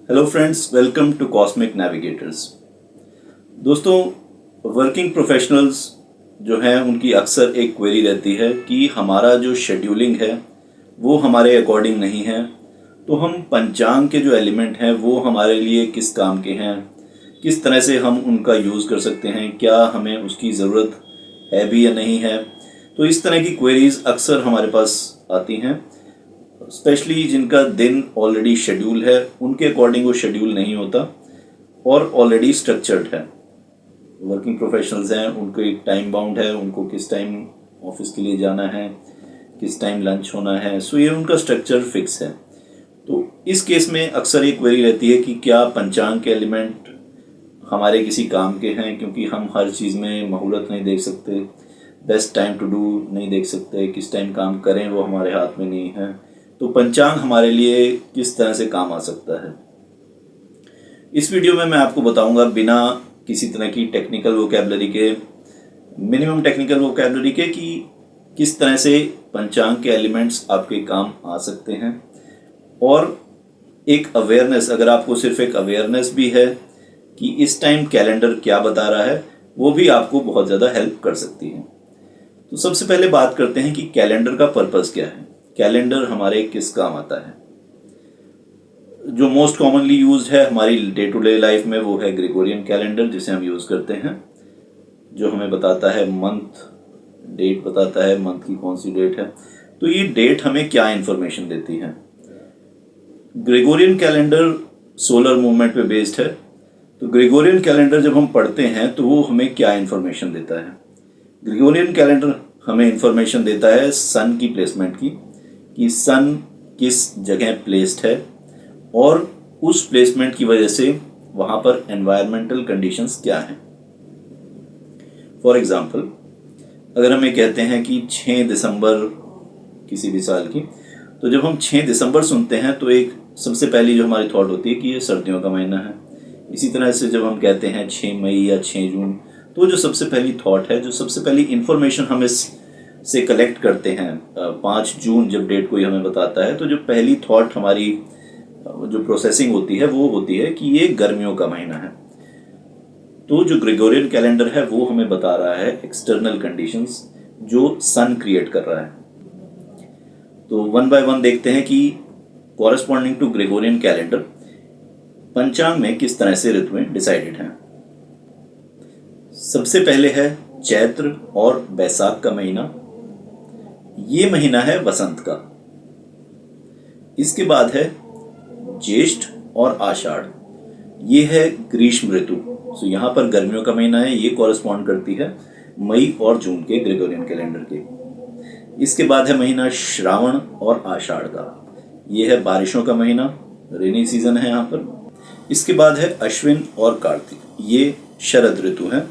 Hello friends, welcome to Cosmic Navigators. दोस्तों, working professionals जो हैं उनकी अक्सर एक क्वेरी रहती है कि हमारा जो शेड्यूलिंग है वो हमारे अकॉर्डिंग नहीं है, तो हम पंचांग के जो एलिमेंट हैं वो हमारे लिए किस काम के हैं, किस तरह से हम उनका यूज़ कर सकते हैं, क्या हमें उसकी ज़रूरत है भी या नहीं है। तो इस तरह की क्वेरीज अक्सर हमारे पास आती हैं, स्पेशली जिनका दिन ऑलरेडी शेड्यूल है, उनके अकॉर्डिंग वो शेड्यूल नहीं होता और ऑलरेडी स्ट्रक्चर्ड है। वर्किंग प्रोफेशनल्स हैं, उनको एक टाइम बाउंड है, उनको किस टाइम ऑफिस के लिए जाना है, किस टाइम लंच होना है, सो ये उनका स्ट्रक्चर फिक्स है। तो इस केस में अक्सर ये क्वेरी रहती है कि क्या पंचांग के एलिमेंट हमारे किसी काम के हैं, क्योंकि हम हर चीज़ में मुहूर्त नहीं देख सकते, बेस्ट टाइम टू डू नहीं देख सकते, किस टाइम काम करें वो हमारे हाथ में नहीं है। तो पंचांग हमारे लिए किस तरह से काम आ सकता है, इस वीडियो में मैं आपको बताऊंगा, बिना किसी तरह की टेक्निकल वोकैबुलरी के, मिनिमम टेक्निकल वोकैबुलरी के, कि किस तरह से पंचांग के एलिमेंट्स आपके काम आ सकते हैं। और एक अवेयरनेस, अगर आपको सिर्फ एक अवेयरनेस भी है कि इस टाइम कैलेंडर क्या बता रहा है, वो भी आपको बहुत ज़्यादा हेल्प कर सकती है। तो सबसे पहले बात करते हैं कि कैलेंडर का पर्पस क्या है, कैलेंडर हमारे किस काम आता है। जो मोस्ट कॉमनली यूज्ड है हमारी डे टू डे लाइफ में वो है ग्रेगोरियन कैलेंडर, जिसे हम यूज़ करते हैं, जो हमें बताता है मंथ, डेट बताता है मंथ की कौन सी डेट है। तो ये डेट हमें क्या इन्फॉर्मेशन देती है। ग्रेगोरियन कैलेंडर सोलर मूवमेंट पे बेस्ड है। तो ग्रेगोरियन कैलेंडर जब हम पढ़ते हैं तो वो हमें क्या इन्फॉर्मेशन देता है। ग्रेगोरियन कैलेंडर हमें इन्फॉर्मेशन देता है सन की प्लेसमेंट की, कि सन किस जगह प्लेस्ड है और उस प्लेसमेंट की वजह से वहाँ पर एनवायरमेंटल कंडीशंस क्या हैं। फॉर एग्जांपल, अगर हम ये कहते हैं कि 6 दिसंबर किसी भी साल की, तो जब हम 6 दिसंबर सुनते हैं तो एक सबसे पहली जो हमारी थॉट होती है कि ये सर्दियों का महीना है। इसी तरह से जब हम कहते हैं 6 मई या 6 जून, तो जो सबसे पहली थॉट है, जो सबसे पहली इंफॉर्मेशन हम इस से कलेक्ट करते हैं, 5 जून जब डेट कोई हमें बताता है, तो जो पहली थॉट हमारी जो प्रोसेसिंग होती है वो होती है कि ये गर्मियों का महीना है। तो जो ग्रेगोरियन कैलेंडर है वो हमें बता रहा है एक्सटर्नल कंडीशंस जो सन क्रिएट कर रहा है। तो वन बाय वन देखते हैं कि कॉरेस्पॉन्डिंग टू ग्रेगोरियन कैलेंडर पंचांग में किस तरह से ऋतुएं डिसाइडेड हैं। सबसे पहले है चैत्र और बैसाख का महीना, ये महीना है वसंत का। इसके बाद है ज्येष्ठ और आषाढ़, ये है ग्रीष्म ऋतु। सो यहाँ पर गर्मियों का महीना है, ये कॉरेस्पॉन्ड करती है मई और जून के ग्रेगोरियन कैलेंडर के। इसके बाद है महीना श्रावण और आषाढ़ का, ये है बारिशों का महीना, रेनी सीजन है यहाँ पर। इसके बाद है अश्विन और कार्तिक, ये शरद ऋतु है।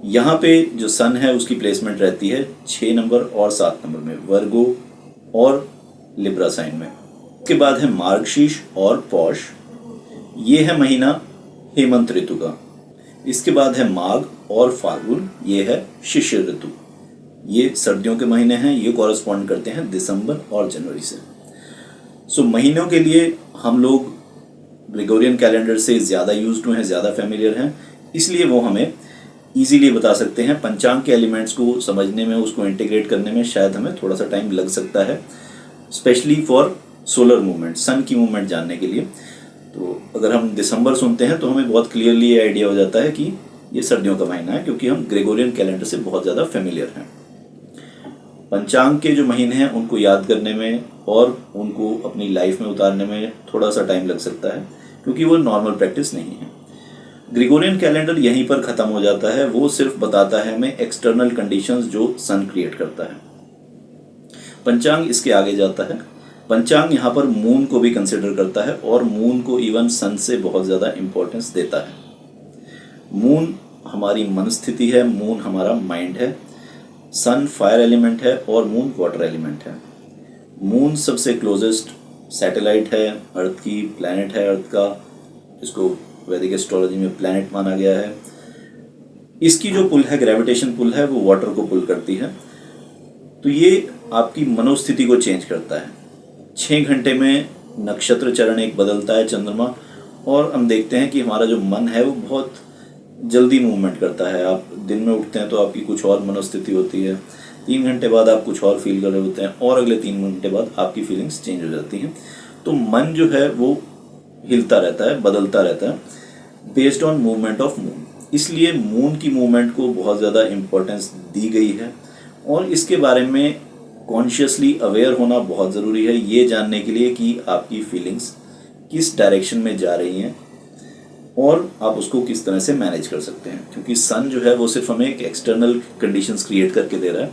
यहाँ पे जो सन है उसकी प्लेसमेंट रहती है 6 नंबर और 7 नंबर में, वर्गो और लिब्रा साइन में। इसके बाद है मार्गशीर्ष और पौष, ये है महीना हेमंत ऋतु का। इसके बाद है माघ और फाल्गुन, ये है शिशिर ऋतु। ये सर्दियों के महीने हैं, ये कॉरेस्पॉन्ड करते हैं दिसंबर और जनवरी से। सो महीनों के लिए हम लोग ग्रेगोरियन कैलेंडर से ज़्यादा यूज्ड हैं, ज़्यादा फेमिलियर हैं, इसलिए वो हमें इजीली बता सकते हैं। पंचांग के एलिमेंट्स को समझने में, उसको इंटीग्रेट करने में शायद हमें थोड़ा सा टाइम लग सकता है, स्पेशली फॉर सोलर मूवमेंट, सन की मूवमेंट जानने के लिए। तो अगर हम दिसंबर सुनते हैं तो हमें बहुत क्लियरली ये आइडिया हो जाता है कि ये सर्दियों का महीना है, क्योंकि हम ग्रेगोरियन कैलेंडर से बहुत ज़्यादा फेमिलियर हैं। पंचांग के जो महीने हैं उनको याद करने में और उनको अपनी लाइफ में उतारने में थोड़ा सा टाइम लग सकता है, क्योंकि वो नॉर्मल प्रैक्टिस नहीं है। ग्रेगोरियन कैलेंडर यहीं पर ख़त्म हो जाता है, वो सिर्फ बताता है हमें एक्सटर्नल कंडीशंस जो सन क्रिएट करता है। पंचांग इसके आगे जाता है। पंचांग यहाँ पर मून को भी कंसिडर करता है और मून को इवन सन से बहुत ज़्यादा इम्पोर्टेंस देता है। मून हमारी मन स्थिति है, मून हमारा माइंड है, सन फायर एलिमेंट है और मून वाटर एलिमेंट है। मून सबसे क्लोजेस्ट सैटेलाइट है, अर्थ की प्लैनेट है, अर्थ का, इसको वैदिक एस्ट्रोलॉजी में प्लैनेट माना गया है। इसकी जो पुल है, ग्रेविटेशन पुल है, वो वाटर को पुल करती है। तो ये आपकी मनोस्थिति को चेंज करता है। 6 घंटे में नक्षत्र चरण एक बदलता है चंद्रमा, और हम देखते हैं कि हमारा जो मन है वो बहुत जल्दी मूवमेंट करता है। आप दिन में उठते हैं तो आपकी कुछ और मनोस्थिति होती है, 3 घंटे बाद आप कुछ और फील कर रहे होते हैं, और अगले 3 घंटे बाद आपकी फीलिंग्स चेंज हो जाती हैं। तो मन जो है वो हिलता रहता है, बदलता रहता है based on movement of moon. इसलिए मून की मूवमेंट को बहुत ज़्यादा इम्पोर्टेंस दी गई है, और इसके बारे में कॉन्शियसली अवेयर होना बहुत ज़रूरी है, ये जानने के लिए कि आपकी फीलिंग्स किस डायरेक्शन में जा रही हैं और आप उसको किस तरह से मैनेज कर सकते हैं। क्योंकि सन जो है वो सिर्फ हमें एक एक्सटर्नल कंडीशंस क्रिएट करके दे रहा है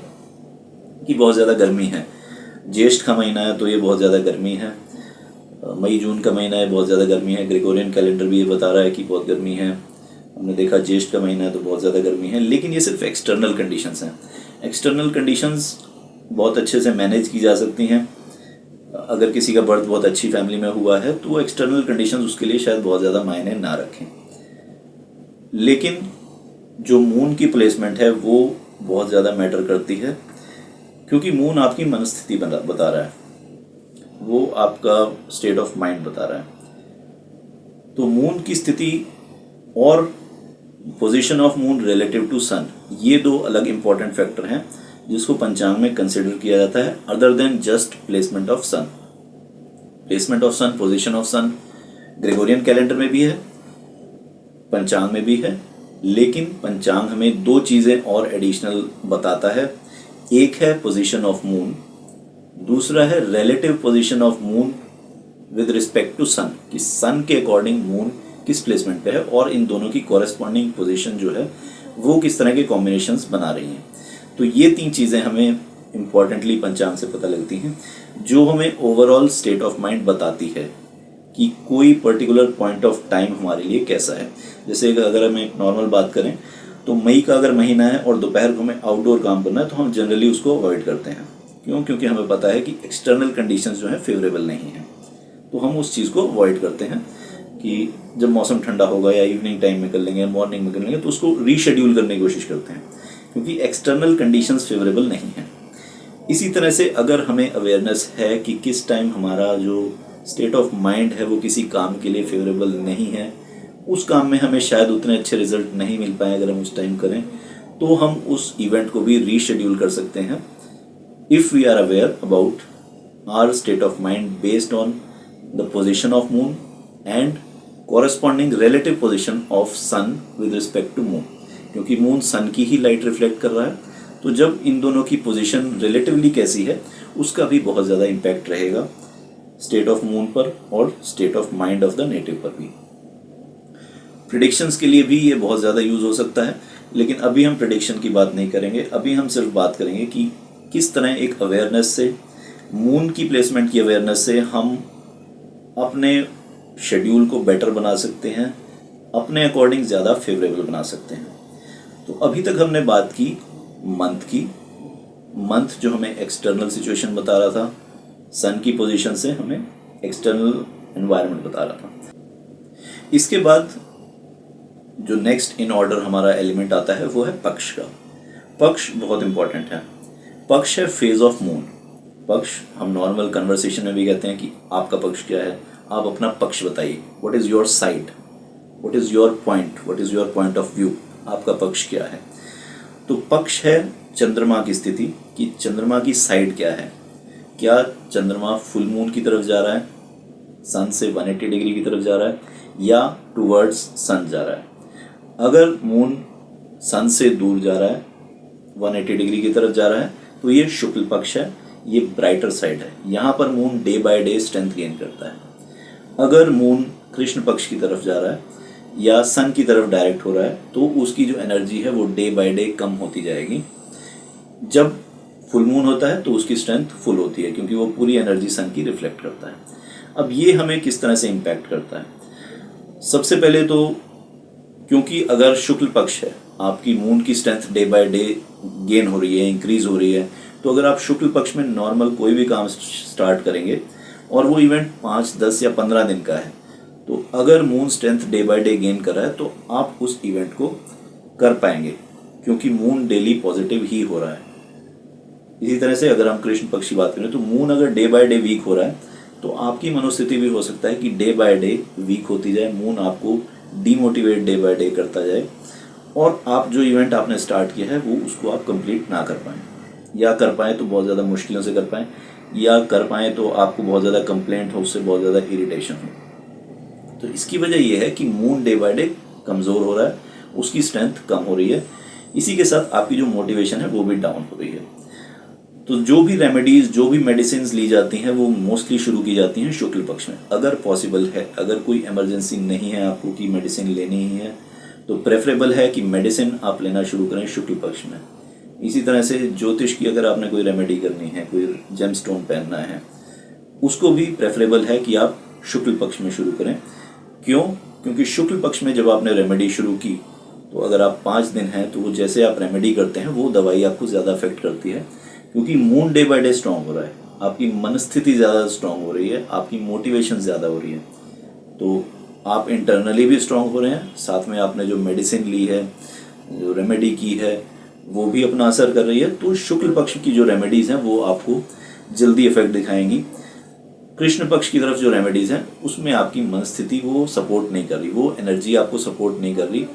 कि बहुत ज़्यादा गर्मी है, ज्येष्ठ का महीना है तो ये बहुत ज़्यादा गर्मी है, मई जून का महीना है बहुत ज़्यादा गर्मी है, ग्रेगोरियन कैलेंडर भी ये बता रहा है कि बहुत गर्मी है, हमने देखा ज्येष्ठ का महीना है तो बहुत ज़्यादा गर्मी है। लेकिन ये सिर्फ एक्सटर्नल कंडीशंस हैं। एक्सटर्नल कंडीशंस बहुत अच्छे से मैनेज की जा सकती हैं। अगर किसी का बर्थ बहुत अच्छी फैमिली में हुआ है तो वो एक्सटर्नल कंडीशंस उसके लिए शायद बहुत ज़्यादा मायने ना रखें, लेकिन जो मून की प्लेसमेंट है वो बहुत ज़्यादा मैटर करती है, क्योंकि मून आपकी मनस्थिति बता रहा है, वो आपका स्टेट ऑफ माइंड बता रहा है। तो मून की स्थिति और position of moon relative to sun, ये दो अलग इंपॉर्टेंट फैक्टर हैं जिसको पंचांग में कंसिडर किया जाता है, other than just placement of sun. Placement of sun, position of sun Gregorian calendar में भी है, पंचांग में भी है, लेकिन पंचांग हमें 2 चीज़ें और एडिशनल बताता है। एक है पोजीशन ऑफ मून, दूसरा है relative position of moon with respect to sun, कि सन के अकॉर्डिंग मून किस प्लेसमेंट पे है और इन दोनों की कॉरेस्पॉन्डिंग पोजीशन जो है वो किस तरह के कॉम्बिनेशंस बना रही हैं। तो ये 3 चीज़ें हमें इम्पॉर्टेंटली पंचांग से पता लगती हैं, जो हमें ओवरऑल स्टेट ऑफ माइंड बताती है कि कोई पर्टिकुलर पॉइंट ऑफ टाइम हमारे लिए कैसा है। जैसे अगर हम एक नॉर्मल बात करें तो मई का अगर महीना है और दोपहर को हमें आउटडोर काम करना है तो हम जनरली उसको अवॉइड करते हैं। क्यों? क्योंकि हमें पता है कि एक्सटर्नल कंडीशंस जो है फेवरेबल नहीं है, तो हम उस चीज़ को अवॉइड करते हैं कि जब मौसम ठंडा होगा या इवनिंग टाइम में कर लेंगे, मॉर्निंग में कर लेंगे, तो उसको रीशेड्यूल करने की कोशिश करते हैं क्योंकि एक्सटर्नल कंडीशंस फेवरेबल नहीं है। इसी तरह से अगर हमें अवेयरनेस है कि किस टाइम हमारा जो स्टेट ऑफ माइंड है वो किसी काम के लिए फेवरेबल नहीं है, उस काम में हमें शायद उतने अच्छे रिजल्ट नहीं मिल पाए अगर हम उस टाइम करें, तो हम उस इवेंट को भी रीशेड्यूल कर सकते हैं if we are aware about our state of mind based on the position of moon and corresponding relative position of sun with respect to moon. क्योंकि मून सन की ही लाइट रिफ्लेक्ट कर रहा है, तो जब इन दोनों की पोजीशन रिलेटिवली कैसी है उसका भी बहुत ज़्यादा इम्पैक्ट रहेगा स्टेट ऑफ मून पर और state of mind of the native पर भी। प्रिडिक्शंस के लिए भी ये बहुत ज़्यादा यूज़ हो सकता है, लेकिन अभी हम प्रिडिक्शन की बात नहीं करेंगे। अभी हम सिर्फ बात करेंगे कि किस तरह एक अवेयरनेस से, मून की प्लेसमेंट की अवेयरनेस से हम अपने शेड्यूल को बेटर बना सकते हैं, अपने अकॉर्डिंग ज़्यादा फेवरेबल बना सकते हैं। तो अभी तक हमने बात की मंथ की। मंथ जो हमें एक्सटर्नल सिचुएशन बता रहा था, सन की पोजीशन से हमें एक्सटर्नल एनवायरनमेंट बता रहा था। इसके बाद जो नेक्स्ट इन ऑर्डर हमारा एलिमेंट आता है वो है पक्ष का। पक्ष बहुत इंपॉर्टेंट है। पक्ष है फेज ऑफ मून। पक्ष हम नॉर्मल कन्वर्सेशन में भी कहते हैं कि आपका पक्ष क्या है, आप अपना पक्ष बताइए, what is your side, what is your point, what is your point of view, आपका पक्ष क्या है। तो पक्ष है चंद्रमा की स्थिति, कि चंद्रमा की साइड क्या है, क्या चंद्रमा फुल मून की तरफ जा रहा है, सन से 180 डिग्री की तरफ जा रहा है, या टूवर्ड्स सन जा रहा है। अगर मून सन से दूर जा रहा है, 180 डिग्री की तरफ जा रहा है, तो ये शुक्ल पक्ष है, ये ब्राइटर साइड है। यहाँ पर moon day by day strength gain करता है। अगर मून कृष्ण पक्ष की तरफ जा रहा है या सन की तरफ डायरेक्ट हो रहा है, तो उसकी जो एनर्जी है वो डे बाय डे कम होती जाएगी। जब फुल मून होता है तो उसकी स्ट्रेंथ फुल होती है, क्योंकि वो पूरी एनर्जी सन की रिफ्लेक्ट करता है। अब ये हमें किस तरह से इम्पैक्ट करता है? सबसे पहले तो क्योंकि अगर शुक्ल पक्ष है, आपकी मून की strength day by day gain हो रही है, इंक्रीज हो रही है, तो अगर आप शुक्ल पक्ष में नॉर्मल कोई भी काम स्टार्ट करेंगे और वो इवेंट 5, 10 या 15 दिन का है, तो अगर moon strength day by day gain कर रहा है तो आप उस इवेंट को कर पाएंगे, क्योंकि मून डेली पॉजिटिव ही हो रहा है। इसी तरह से अगर हम कृष्ण पक्ष की बात करें तो मून अगर डे बाय डे वीक हो रहा है तो आपकी मनोस्थिति भी हो सकता है कि डे बाय डे वीक होती जाए, मून आपको डीमोटिवेट डे बाय डे करता जाए और आप जो इवेंट आपने स्टार्ट किया है वो उसको आप कंप्लीट ना कर पाएँ, या कर पाएँ तो बहुत ज़्यादा मुश्किलों से कर पाएँ, या कर पाएँ तो आपको बहुत ज़्यादा कंप्लेंट हो, उससे बहुत ज़्यादा इरिटेशन हो। तो इसकी वजह यह है कि मून डे बाय डे कमज़ोर हो रहा है, उसकी स्ट्रेंथ कम हो रही है, इसी के साथ आपकी जो मोटिवेशन है वो भी डाउन हो रही है। तो जो भी रेमेडीज़, जो भी मेडिसिन ली जाती हैं वो मोस्टली शुरू की जाती हैं शुक्ल पक्ष में। अगर पॉसिबल है, अगर कोई इमरजेंसी नहीं है आपको कि मेडिसिन लेनी ही है, तो प्रेफरेबल है कि मेडिसिन आप लेना शुरू करें शुक्ल पक्ष में। इसी तरह से ज्योतिष की अगर आपने कोई रेमेडी करनी है, कोई जेमस्टोन पहनना है, उसको भी प्रेफरेबल है कि आप शुक्ल पक्ष में शुरू करें। क्यों? क्योंकि शुक्ल पक्ष में जब आपने रेमेडी शुरू की तो अगर आप 5 दिन हैं तो वो जैसे आप रेमेडी करते हैं वो दवाई आपको ज़्यादा अफेक्ट करती है, क्योंकि moon day by day strong हो रहा है, आपकी मनस्थिति ज़्यादा स्ट्रांग हो रही है, आपकी मोटिवेशन ज़्यादा हो रही है, तो आप इंटरनली भी स्ट्रांग हो रहे हैं, साथ में आपने जो मेडिसिन ली है, जो रेमेडी की है, वो भी अपना असर कर रही है। तो शुक्ल पक्ष की जो रेमेडीज़ हैं वो आपको जल्दी इफेक्ट दिखाएंगी। कृष्ण पक्ष की तरफ जो रेमेडीज़ हैं उसमें आपकी मनस्थिति वो सपोर्ट नहीं कर रही, वो एनर्जी आपको सपोर्ट नहीं कर रही,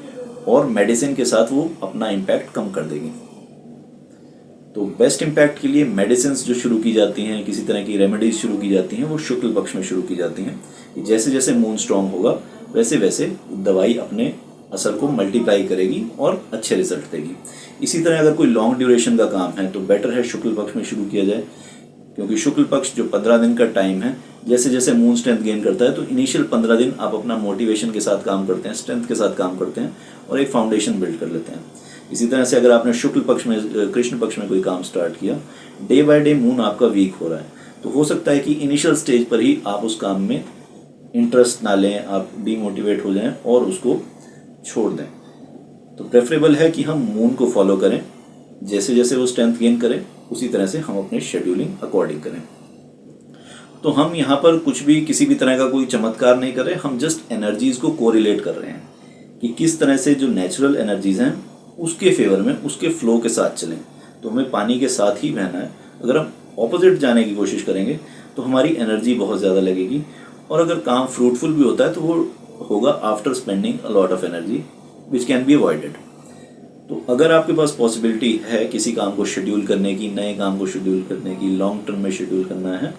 और मेडिसिन के साथ वो अपना इम्पैक्ट कम कर देगी। तो बेस्ट इम्पैक्ट के लिए मेडिसिन जो शुरू की जाती हैं, किसी तरह की रेमेडीज शुरू की जाती हैं, वो शुक्ल पक्ष में शुरू की जाती हैं। जैसे जैसे मून स्ट्रांग होगा वैसे वैसे दवाई अपने असर को मल्टीप्लाई करेगी और अच्छे रिजल्ट देगी। इसी तरह अगर कोई लॉन्ग ड्यूरेशन का काम है तो बेटर है शुक्ल पक्ष में शुरू किया जाए, क्योंकि शुक्ल पक्ष जो 15 दिन का टाइम है, जैसे जैसे मून स्ट्रेंथ गेन करता है तो इनिशियल 15 दिन आप अपना मोटिवेशन के साथ काम करते हैं, स्ट्रेंथ के साथ काम करते हैं और एक फाउंडेशन बिल्ड कर लेते हैं। इसी तरह से अगर आपने शुक्ल पक्ष में, कृष्ण पक्ष में कोई काम स्टार्ट किया, डे बाय डे मून आपका वीक हो रहा है, तो हो सकता है कि इनिशियल स्टेज पर ही आप उस काम में इंटरेस्ट ना लें, आप डीमोटिवेट हो जाएं और उसको छोड़ दें। तो प्रेफरेबल है कि हम मून को फॉलो करें, जैसे जैसे वो स्ट्रेंथ गेन करें उसी तरह से हम अपने शेड्यूलिंग अकॉर्डिंग करें। तो हम यहाँ पर कुछ भी, किसी भी तरह का कोई चमत्कार नहीं कर रहे, हम जस्ट एनर्जीज़ को कोरिलेट कर रहे हैं कि किस तरह से जो नेचुरल एनर्जीज़ हैं उसके फेवर में, उसके फ्लो के साथ चलें। तो हमें पानी के साथ ही बहना है। अगर हम ऑपोजिट जाने की कोशिश करेंगे तो हमारी एनर्जी बहुत ज़्यादा लगेगी, और अगर काम फ्रूटफुल भी होता है तो वो होगा after spending a lot of energy which can be avoided. तो अगर आपके पास पॉसिबिलिटी है किसी काम को शेड्यूल करने की, नए काम को शेड्यूल करने की, लॉन्ग टर्म में शेड्यूल करना है,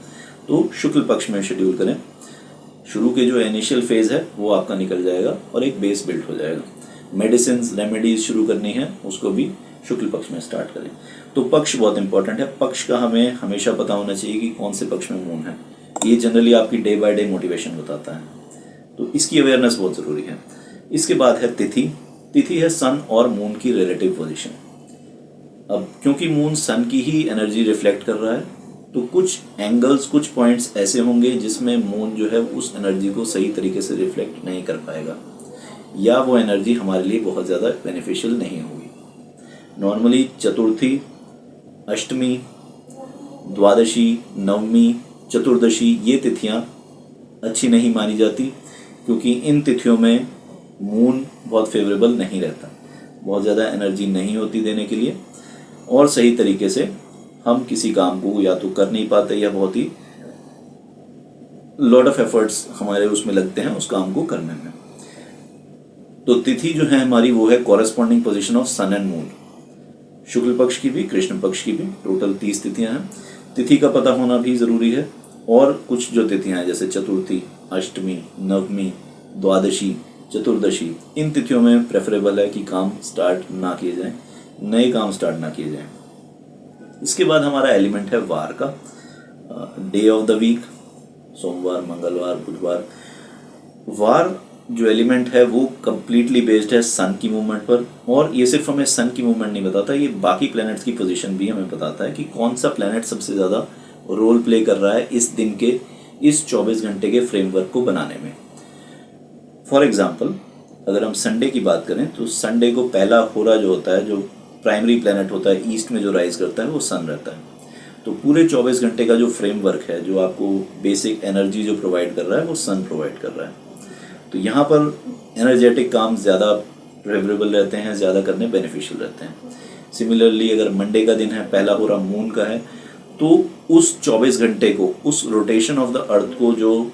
तो शुक्ल पक्ष में शेड्यूल करें। शुरू के जो इनिशियल फेज़ है वो आपका निकल जाएगा और एक बेस बिल्ड हो जाएगा। मेडिसिन, रेमेडीज शुरू करनी है उसको भी शुक्ल पक्ष में स्टार्ट करें। तो पक्ष बहुत इंपॉर्टेंट है। पक्ष का हमें हमेशा पता होना चाहिए कि कौन से पक्ष में मून है। ये जनरली आपकी डे बाय डे मोटिवेशन बताता है, तो इसकी अवेयरनेस बहुत ज़रूरी है। इसके बाद है तिथि। तिथि है सन और मून की रिलेटिव पोजीशन। अब क्योंकि मून सन की ही एनर्जी रिफ्लेक्ट कर रहा है, तो कुछ एंगल्स, कुछ पॉइंट्स ऐसे होंगे जिसमें मून जो है उस एनर्जी को सही तरीके से रिफ्लेक्ट नहीं कर पाएगा, या वो एनर्जी हमारे लिए बहुत ज़्यादा बेनिफिशियल नहीं होगी। नॉर्मली चतुर्थी, अष्टमी, द्वादशी, नवमी, चतुर्दशी, ये तिथियां अच्छी नहीं मानी जाती, क्योंकि इन तिथियों में मून बहुत फेवरेबल नहीं रहता, बहुत ज़्यादा एनर्जी नहीं होती देने के लिए, और सही तरीके से हम किसी काम को या तो कर नहीं पाते, या बहुत ही लॉट ऑफ एफर्ट्स हमारे उसमें लगते हैं उस काम को करने में। तो तिथि जो है हमारी वो है corresponding position of sun and moon, शुक्ल पक्ष की भी, कृष्ण पक्ष की भी। टोटल 30 तिथियां हैं। तिथि का पता होना भी ज़रूरी है, और कुछ जो तिथियां हैं जैसे चतुर्थी, अष्टमी, नवमी, द्वादशी, चतुर्दशी, इन तिथियों में प्रेफरेबल है कि काम स्टार्ट ना किए जाएं, नए काम स्टार्ट ना किए जाएं। इसके बाद हमारा एलिमेंट है वार का, डे ऑफ द वीक, सोमवार, मंगलवार, बुधवार। वार जो एलिमेंट है वो कम्प्लीटली बेस्ड है सन की मूवमेंट पर, और ये सिर्फ हमें सन की मूवमेंट नहीं बताता, ये बाकी प्लैनेट्स की पोजीशन भी हमें बताता है कि कौन सा प्लैनेट सबसे ज़्यादा रोल प्ले कर रहा है इस दिन के, इस 24 घंटे के फ्रेमवर्क को बनाने में। फॉर एग्जाम्पल अगर हम संडे की बात करें तो संडे को पहला होरा जो होता है, जो प्राइमरी प्लैनेट होता है ईस्ट में जो राइज करता है, वो सन रहता है। तो पूरे 24 घंटे का जो फ्रेमवर्क है, जो आपको बेसिक एनर्जी जो प्रोवाइड कर रहा है, वो सन प्रोवाइड कर रहा है। तो यहाँ पर एनर्जेटिक काम ज़्यादा फेवरेबल रहते हैं, ज़्यादा करने बेनिफिशियल रहते हैं। सिमिलरली अगर मंडे का दिन है, पहला होरा मून का है, तो उस 24 घंटे को, उस रोटेशन ऑफ द अर्थ को जो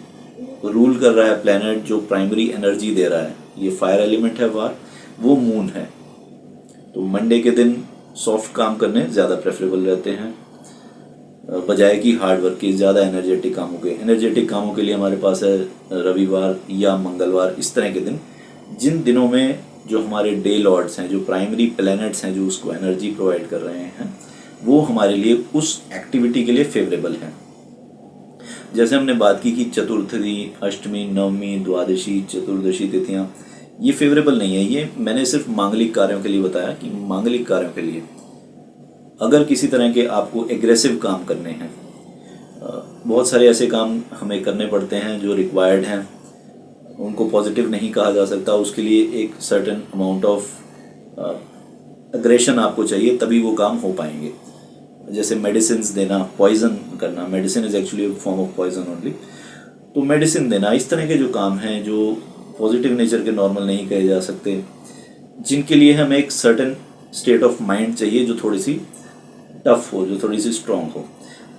रूल कर रहा है प्लैनेट, जो प्राइमरी एनर्जी दे रहा है, ये फायर एलिमेंट है वार, वो मून है। तो मंडे के दिन सॉफ्ट काम करने ज़्यादा प्रेफरेबल रहते हैं बजाय कि हार्ड वर्क के, ज़्यादा एनर्जेटिक कामों के। एनर्जेटिक कामों के लिए हमारे पास है रविवार या मंगलवार, इस तरह के दिन, जिन दिनों में जो हमारे डे लॉर्ड्स हैं, जो प्राइमरी प्लैनेट्स हैं जो उसको एनर्जी प्रोवाइड कर रहे हैं, वो हमारे लिए उस एक्टिविटी के लिए फेवरेबल हैं। जैसे हमने बात की कि चतुर्थी, अष्टमी, नवमी, द्वादशी, चतुर्दशी तिथियाँ ये फेवरेबल नहीं है। ये मैंने सिर्फ मांगलिक कार्यों के लिए बताया कि मांगलिक कार्यों के लिए अगर किसी तरह के आपको एग्रेसिव काम करने हैं, बहुत सारे ऐसे काम हमें करने पड़ते हैं जो रिक्वायर्ड हैं, उनको पॉजिटिव नहीं कहा जा सकता, उसके लिए एक सर्टेन अमाउंट ऑफ एग्रेशन आपको चाहिए, तभी वो काम हो पाएंगे। जैसे मेडिसिन देना, पॉइजन करना, medicine is actually form of poison only, तो मेडिसिन देना, इस तरह के जो काम हैं जो पॉजिटिव नेचर के नॉर्मल नहीं कहे जा सकते, जिनके लिए हमें एक सर्टेन स्टेट ऑफ माइंड चाहिए जो थोड़ी सी टफ हो, जो थोड़ी सी स्ट्रांग हो,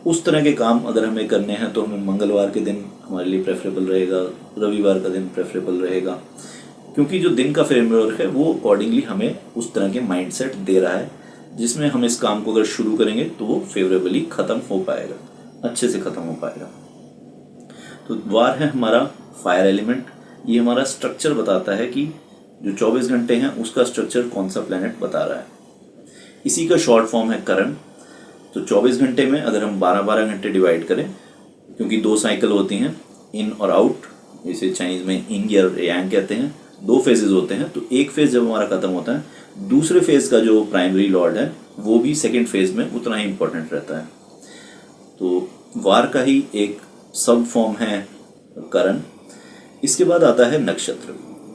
उस तरह के काम अगर हमें करने हैं तो हमें मंगलवार के दिन हमारे लिए प्रेफरेबल रहेगा, रविवार का दिन प्रेफरेबल रहेगा, क्योंकि जो दिन का फ्रेमवर्क है वो अकॉर्डिंगली हमें उस तरह के माइंडसेट दे रहा है जिसमें हम इस काम को अगर शुरू करेंगे तो वो फेवरेबली ख़त्म हो पाएगा, अच्छे से ख़त्म हो पाएगा। तो वार है हमारा फायर एलिमेंट, ये हमारा स्ट्रक्चर बताता है कि जो 24 घंटे हैं उसका स्ट्रक्चर कौन सा प्लैनेट बता रहा है। इसी का शॉर्ट फॉर्म है करंट। तो 24 घंटे में अगर हम 12-12 घंटे डिवाइड करें, क्योंकि 2 साइकिल होती हैं, इन और आउट, इसे चाइनीज़ में इंग या यांग कहते हैं, 2 फेजेस होते हैं। तो एक फेज़ जब हमारा ख़त्म होता है, दूसरे फेज़ का जो प्राइमरी लॉर्ड है वो भी सेकेंड फेज़ में उतना ही इम्पोर्टेंट रहता है। तो वार का ही एक सब फॉर्म है करण। इसके बाद आता है नक्षत्र।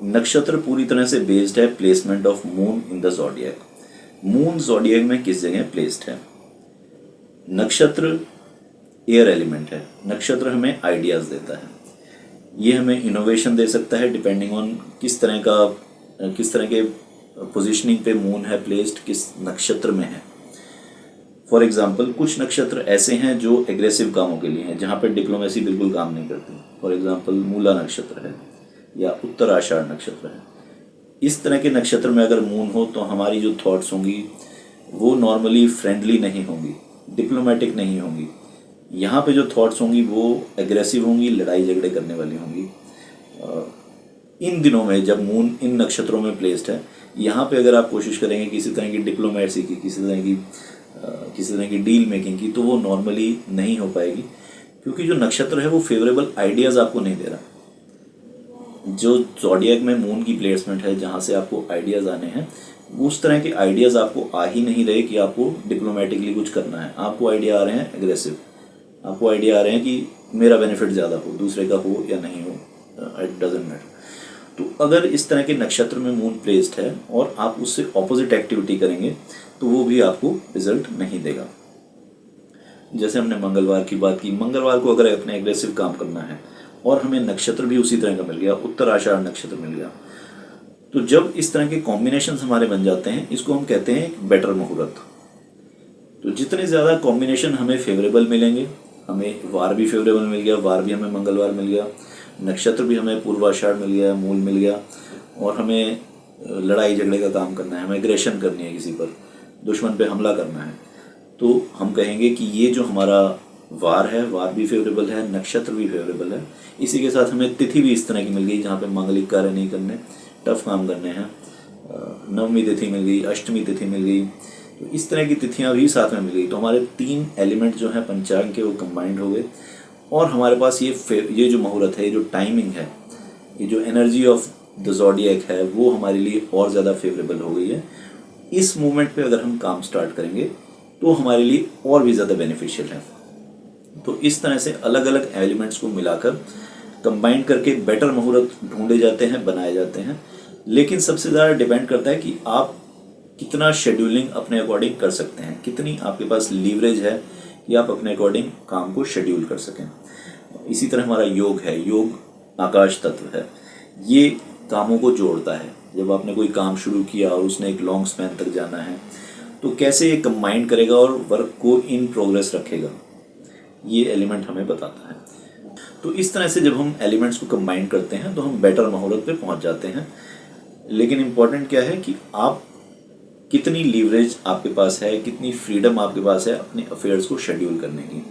नक्षत्र पूरी तरह से बेस्ड है placement of moon in the zodiac. Moon zodiac में किस जगह प्लेस्ड है। नक्षत्र एयर एलिमेंट है। नक्षत्र हमें आइडियाज़ देता है, ये हमें इनोवेशन दे सकता है डिपेंडिंग ऑन किस तरह के पोजीशनिंग पे मून है प्लेस्ड, किस नक्षत्र में है। फॉर एग्जांपल कुछ नक्षत्र ऐसे हैं जो एग्रेसिव कामों के लिए हैं, जहाँ पे डिप्लोमेसी बिल्कुल काम नहीं करती। फॉर एग्जांपल मूला नक्षत्र है या उत्तर आषाढ़ नक्षत्र है। इस तरह के नक्षत्र में अगर मून हो तो हमारी जो थॉट्स होंगी वो नॉर्मली फ्रेंडली नहीं होंगी, डिप्लोमेटिक नहीं होंगी। यहाँ पे जो थॉट्स होंगी वो एग्रेसिव होंगी, लड़ाई झगड़े करने वाली होंगी। इन दिनों में जब मून इन नक्षत्रों में प्लेस्ड है, यहाँ पे अगर आप कोशिश करेंगे किसी तरह की डिप्लोमेसी की, किसी तरह की डील मेकिंग की, तो वो नॉर्मली नहीं हो पाएगी, क्योंकि जो नक्षत्र है वो फेवरेबल आइडियाज़ आपको नहीं दे रहा। जो ज़ोडिएक में मून की प्लेसमेंट है जहाँ से आपको आइडियाज़ आने हैं, उस तरह के आइडियाज़ आपको आ ही नहीं रहे कि आपको डिप्लोमेटिकली कुछ करना है। आपको आइडिया आ रहे हैं एग्रेसिव, आपको आइडिया आ रहे हैं कि मेरा बेनिफिट ज़्यादा हो, दूसरे का हो या नहीं हो, इट डजंट मैटर। तो अगर इस तरह के नक्षत्र में मून प्लेस्ड है और आप उससे ऑपोजिट एक्टिविटी करेंगे तो वो भी आपको रिजल्ट नहीं देगा। जैसे हमने मंगलवार की बात की, मंगलवार को अगर अपने एग्रेसिव काम करना है और हमें नक्षत्र भी उसी तरह का मिल गया, उत्तर आषाढ़ नक्षत्र मिल गया, तो जब इस तरह के कॉम्बिनेशन हमारे बन जाते हैं, इसको हम कहते हैं एक बेटर मुहूर्त। तो जितने ज़्यादा कॉम्बिनेशन हमें फेवरेबल मिलेंगे, हमें वार भी फेवरेबल मिल गया, वार भी हमें मंगलवार मिल गया, नक्षत्र भी हमें पूर्वाषाढ़ मिल गया, मूल मिल गया, और हमें लड़ाई झगड़े का काम करना है, हमें एग्रेशन करनी है, किसी पर दुश्मन पे हमला करना है, तो हम कहेंगे कि ये जो हमारा वार है, वार भी फेवरेबल है, नक्षत्र भी फेवरेबल है। इसी के साथ हमें तिथि भी इस तरह की मिल गई जहाँ पे मांगलिक कार्य नहीं करने, टफ काम करने हैं। नवमी तिथि मिल गई, अष्टमी तिथि मिल गई, तो इस तरह की तिथियाँ भी साथ में मिल गई। तो हमारे 3 एलिमेंट जो हैं पंचांग के वो कंबाइंड हो गए, और हमारे पास ये जो मुहूर्त है, ये जो टाइमिंग है, ये जो एनर्जी ऑफ द ज़ोडिएक है, वो हमारे लिए और ज़्यादा फेवरेबल हो गई है। इस मूवमेंट पे अगर हम काम स्टार्ट करेंगे तो हमारे लिए और भी ज़्यादा बेनिफिशियल है। तो इस तरह से अलग अलग एलिमेंट्स को मिलाकर कंबाइन करके बेटर मुहूर्त ढूंढे जाते हैं, बनाए जाते हैं। लेकिन सबसे ज़्यादा डिपेंड करता है कि आप कितना शेड्यूलिंग अपने अकॉर्डिंग कर सकते हैं, कितनी आपके पास लीवरेज है कि आप अपने अकॉर्डिंग काम को शेड्यूल कर सकें। इसी तरह हमारा योग है, योग आकाश तत्व है, ये कामों को जोड़ता है। जब आपने कोई काम शुरू किया और उसने एक लॉन्ग स्पैन तक जाना है, तो कैसे ये कंबाइन करेगा और वर्क को इन प्रोग्रेस रखेगा, ये एलिमेंट हमें बताता है। तो इस तरह से जब हम एलिमेंट्स को कंबाइन करते हैं तो हम बेटर महारत पे पहुंच जाते हैं। लेकिन इम्पॉर्टेंट क्या है कि आप कितनी लीवरेज आपके पास है, कितनी फ्रीडम आपके पास है अपने अफेयर्स को शेड्यूल करने की।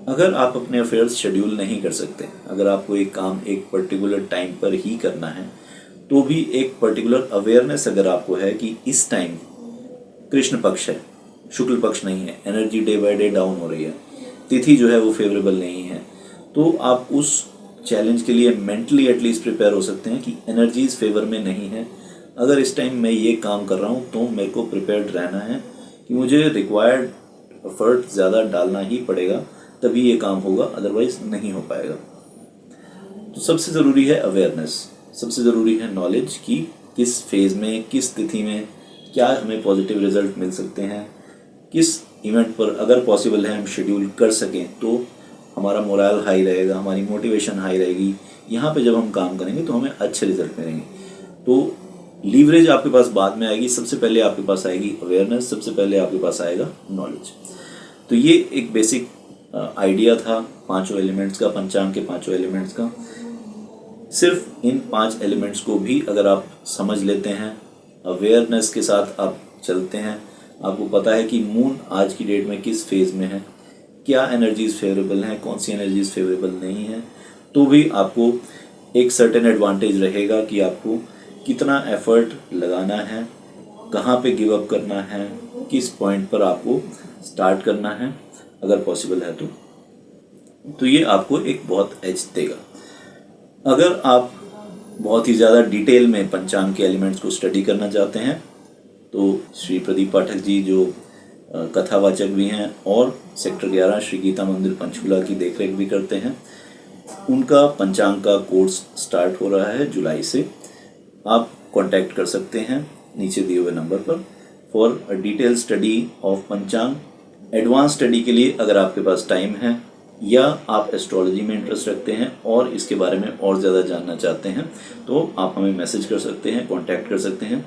अगर आप अपने अफेयर्स शेड्यूल नहीं कर सकते, अगर आपको एक काम एक पर्टिकुलर टाइम पर ही करना है, तो भी एक पर्टिकुलर अवेयरनेस अगर आपको है कि इस टाइम कृष्ण पक्ष है, शुक्ल पक्ष नहीं है, energy day by day down हो रही है, तिथि जो है वो फेवरेबल नहीं है, तो आप उस चैलेंज के लिए मेंटली एटलीस्ट प्रिपेयर हो सकते हैं कि एनर्जीज फेवर में नहीं है। अगर इस टाइम मैं ये काम कर रहा हूँ तो मेरे को प्रिपेयर्ड रहना है कि मुझे रिक्वायर्ड एफर्ट ज़्यादा डालना ही पड़ेगा, तभी ये काम होगा, अदरवाइज नहीं हो पाएगा। तो सबसे ज़रूरी है अवेयरनेस, सबसे ज़रूरी है नॉलेज कि किस फेज़ में, किस तिथि में क्या हमें पॉजिटिव रिजल्ट मिल सकते हैं, किस इवेंट पर अगर पॉसिबल है हम शेड्यूल कर सकें तो हमारा मोरल हाई रहेगा, हमारी मोटिवेशन हाई रहेगी। यहाँ पे जब हम काम करेंगे तो हमें अच्छे रिजल्ट मिलेंगे। तो लीवरेज आपके पास बाद में आएगी, सबसे पहले आपके पास आएगी अवेयरनेस, सबसे पहले आपके पास आएगा नॉलेज। तो ये एक बेसिक आइडिया था पांचों एलिमेंट्स का, पंचांग के पांचों एलिमेंट्स का। सिर्फ इन 5 एलिमेंट्स को भी अगर आप समझ लेते हैं, अवेयरनेस के साथ आप चलते हैं, आपको पता है कि मून आज की डेट में किस फेज़ में है, क्या एनर्जीज फेवरेबल हैं, कौन सी एनर्जीज फेवरेबल नहीं है, तो भी आपको एक सर्टेन एडवांटेज रहेगा कि आपको कितना एफर्ट लगाना है, कहाँ पे गिव अप करना है, किस पॉइंट पर आपको स्टार्ट करना है अगर पॉसिबल है तो ये आपको एक बहुत एज देगा। अगर आप बहुत ही ज़्यादा डिटेल में पंचांग के एलिमेंट्स को स्टडी करना चाहते हैं तो श्री प्रदीप पाठक जी जो कथावाचक भी हैं और सेक्टर 11 श्री गीता मंदिर पंचकूला की देखरेख भी करते हैं, उनका पंचांग का कोर्स स्टार्ट हो रहा है जुलाई से। आप कांटेक्ट कर सकते हैं नीचे दिए हुए नंबर पर for a detail study of पंचांग। एडवांस स्टडी के लिए अगर आपके पास टाइम है या आप एस्ट्रोलॉजी में इंटरेस्ट रखते हैं और इसके बारे में और ज़्यादा जानना चाहते हैं तो आप हमें मैसेज कर सकते हैं, कांटेक्ट कर सकते हैं।